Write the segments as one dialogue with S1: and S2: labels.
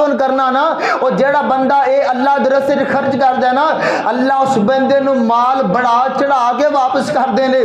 S1: ताउन करना ना, और जेड़ा बंदा ये अल्लाह दे रस्ते च खर्च करदा ना, अल्लाह उस बंदे नू माल बढ़ा चढ़ा के वापस कर देने।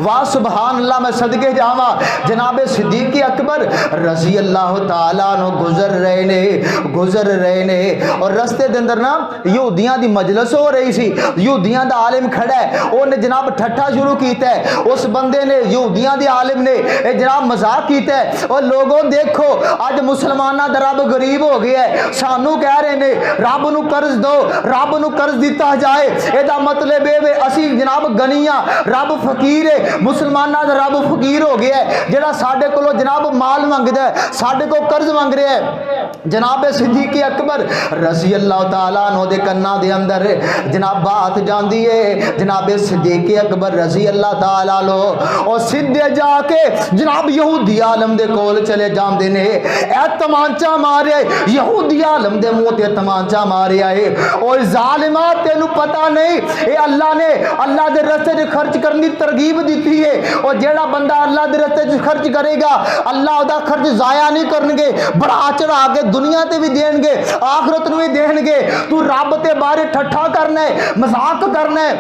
S1: वाह सुभान अल्लाह, मैं सदके जावा। जनाबे सिद्दीक अकबर रजी अल्लाह तआला नो गुजर रहे ने और रस्ते दे अंदर ना यहूदियां दी मजलिस हो रही सी। यहूदियां दा आलिम खड़ा है, उन्हें जनाब ठट्ठा शुरू कीता है। उस बंदे ने यहूदियां दे आलिम ने जनाब मजाक कीता है, और लोगों देखो अज मुसलमाना दा रब गरीब हो गया है, सानू कह रहे ने रब नू कर्ज दो, रब नू कर्ज दिता जाए। एदा मतलब ये असी जनाब गनिया, रब फकीर है, मुसलमाना दा रब फकीर हो गया है, जेड़ा साडे कोलों जनाब माल मंगदा है, साडे को कर्ज मंग रहा है। जनाब सिद्दीक अकबर रज़ी अल्लाह तआला अन्हु दे कन्ना दे अंदर जनाब बात जांदी है। जनाब सिद्दीक अकबर रज़ी अल्लाह तआला लो और सीधे जाके जनाब यहूदी आलम दे कोल चले जांदे ने। ए तमांचा मारे यहूदी आलम दे मुंह ते तमांचा मारिया है। और जालिमा तेनू पता नहीं ये अल्लाह ने अल्लाह दे रस्ते च खर्च करने की तरगीब दी है, और जेड़ा बंदा अल्लाह दे रस्ते च खर्च करेगा अल्लाह उदा खर्च जाया नहीं करनगे, बढ़ा चढ़ा के दुनिया ते भी देंगे, आखिरत में भी देंगे। तू रब ते बारे ठट्ठा करना है, मजाक करना है।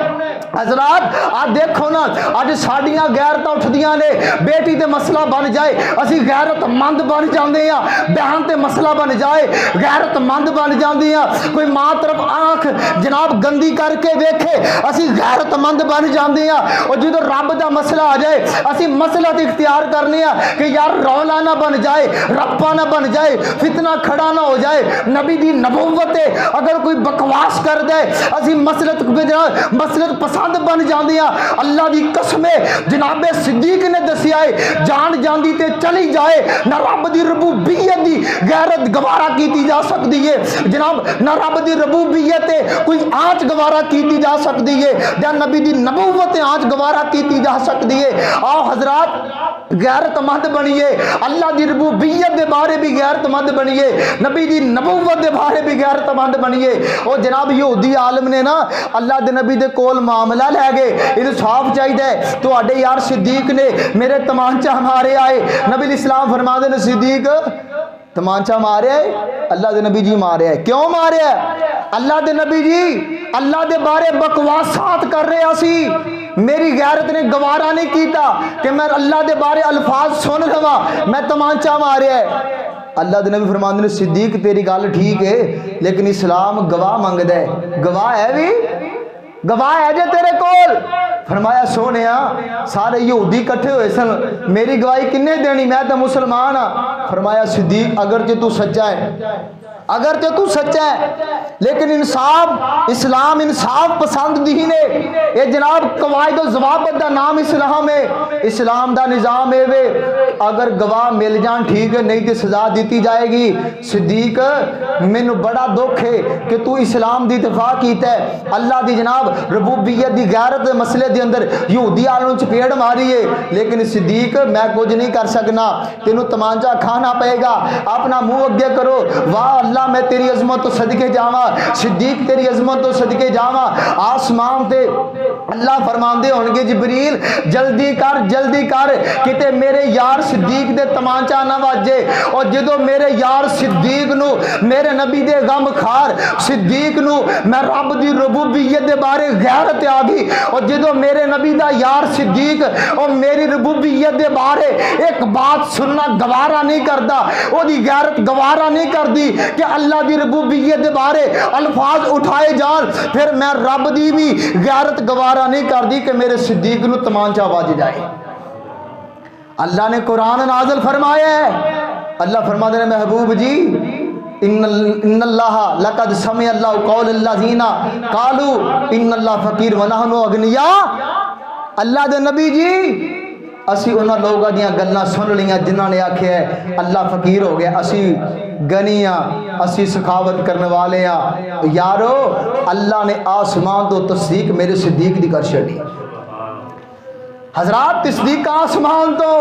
S1: हजरात आज देखो ना, अज साड़ियां गैरत उठदियां ने, बेटी ते मसला बन जाए असी गैरतमंद बन जाते हैं, बहन ते मसला बन जाए गैरतमंद बन जाती हैं, कोई माँ तरफ आंख जनाब गंदी करके वेखे असी गैरतमंद बन जाते हैं। और जो रब का मसला आ जाए असी मसलत इख्तियार करने कि यार रौला ना बन जाए, रप्पा ना बन जाए, फितना खड़ा ना हो जाए, नबी दी नबूवत है अगर कोई बकवास कर दे असी मसलत पसंद बन जाते हैं। अल्लाह की कसम जनाबे सिद्दीक ने दसिया है, जान जाती ते चली जाए ना रब की रबूबियत की गैरत गवारा की जा सकती है जनाब, ना रब की रबूबियत कोई आँच गवारा की जा सकती है, या नबी की नबूवत आँच गवारा की जा सकती है। आओ हजरात गैरतमंद बनिए, अल्लाह की रबूबियत के बारे भी गैरतमंद बनिए, नबी की नबूवत के बारे भी गैरतमंद बनिए। और जनाब यहूदी आलम ने ना अल्लाह के नबी के कोल मामला लै गए, इंसाफ चाहिए तो यार सिद्दीक ने मेरे तमांचा मारे आए। नबी इस्लाम फरमाते ने सिद्दीक तमांचा मारे अल्लाह के नबी जी मारे, क्यों मारे? अल्लाह के नबी जी अल्लाह के बारे बकवासात कर रहे सी, मेरी गैरत ने गवारा नहीं किया कि मैं अल्लाह के बारे अल्फाज सुन लवा, मैं तमांचा मारे। अल्लाह के नबी फरमाते ने सिद्दीक तेरी गल ठीक है, लेकिन इस्लाम गवाह मंगदा है, गवाह है भी गवाह है जे तेरे कोल? फरमाया सोने सारे यहूदी इकट्ठे हुए सन, मेरी गवाही किन्ने देनी, मैं तो मुसलमान हाँ। फरमाया सिद्दीक अगर जे तू सच्चा है, अगर तो तू सच्चा है, लेकिन इंसाफ इस्लाम इंसाफ पसंद दी ने, ये जनाब कवायद जवाबत का नाम इस्लाम है, इस्लाम का निज़ाम है वे अगर गवाह मिल जान ठीक है, नहीं तो सजा दी जाएगी। सिद्दीक मैनू बड़ा दुख है कि तू इस्लाम की दिफा कीता है, अल्लाह की जनाब रबूबियत की गैरत मसले के अंदर यहूदी आलों चपेड़ मारी है, लेकिन सिद्दीक मैं कुछ नहीं कर सकना, तेनू तमांचा खाना पएगा, अपना मुंह अगे करो। वाह अल्लाह मैं तेरी अजमत तो सदके जावा, सिद्दीक तेरी अजमत तो सदके जावा। आसमान ते अल्लाह फरमांदे होंगे जिबरील जल्दी कर किते मेरे यार सिद्दीक दे तमांचा ना वाजे। और जो मेरे यार सिद्दीक नू मेरे नबी दे गम खार सिद्दीक नू मैं रब दी रबूबियत दे बारे गैरत आ गई, और जो मेरे नबी दा यार सिद्दीक और मेरी रबूबियत दे बारे एक बात सुनना गवारा नहीं करता, ओदी गैरत गवारा नहीं करती कि अल्लाह की रबूबियत के बारे अल्फाज उठाए जान, फिर मैं रब की भी गैरत गवारा नहीं करती कि मेरे सिद्दीक नू तमांचा वज जाए। अल्लाह ने कुरान नाज़िल फरमाया है, अल्लाह फरमाते हैं महबूब जी इन्नल्लाह लक़द समिअ अल्लाहु क़ौलल्लज़ीना क़ालू इन्नल्लाह फ़क़ीर व नहनु अग़निया। अल्लाह दे नबी जी असी उन्होंने लोगों दी गल्लां सुन लियां जिन्होंने आख्या अल्लाह फकीर हो गया, असी गनी हाँ, असी सखावत करने वाले हाँ। यारो अल्लाह ने आसमान तो तस्दीक मेरे सिद्दीक दी कर छड़ी। हजरात तस्दीक आसमान तो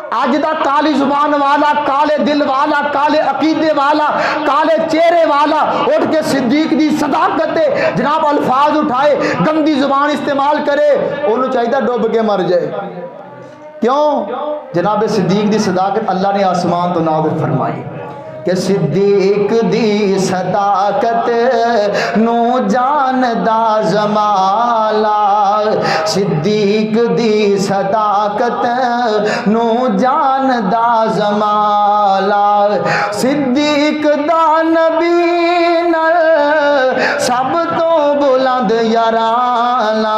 S1: अज दा काली जुबान वाला, काले दिल वाला, काले अकीदे वाला, काले चेहरे वाला उठ के सिद्दीक दी सदाकत जनाब अल्फाज उठाए, गंदी जुबान इस्तेमाल करे, उन्होंने चाहिए डुब के मर जाए। क्यों? जनाब सिद्दीक दी सदाकत अल्लाह ने आसमान तो नाज़िल फरमाई। कि सिद्दीक दी सदाकत नू जानदा जमाला, सिद्दीक दी सदाकत नू जानदा जमाला, सिद्दीक दा नबी नाल सब तो बुलंद याराना,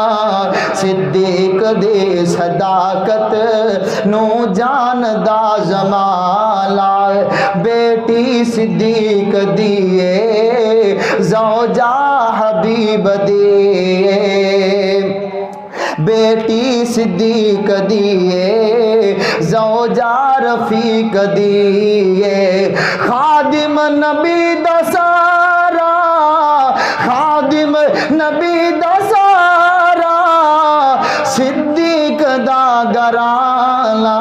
S1: सिद्दीक दी सदाकत नू जानदा जमाला, बेटी सिद्दीक दिए ज़ौजा हबीब दिए, बेटी सिद्दीक दिए ज़ौजा रफ़ीक दिए, खादिम नबी दसारा, खादिम नबी दसारा, सिद्दीक दा घराना,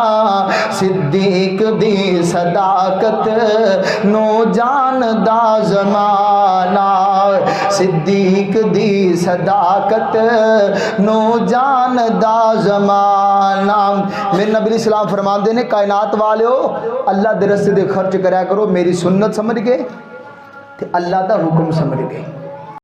S1: सिद्दीक दी सदाकत नू जानदा ज़माना, सिद्दीक दी सदाकत नू जानदा ज़माना। मेरे नबी इस्लाम फरमाते ने कायनात वाले हो अल्लाह दे रस्ते दे खर्च करया करो, मेरी सुन्नत समझ के ते अल्लाह दा हुक्म समझ के।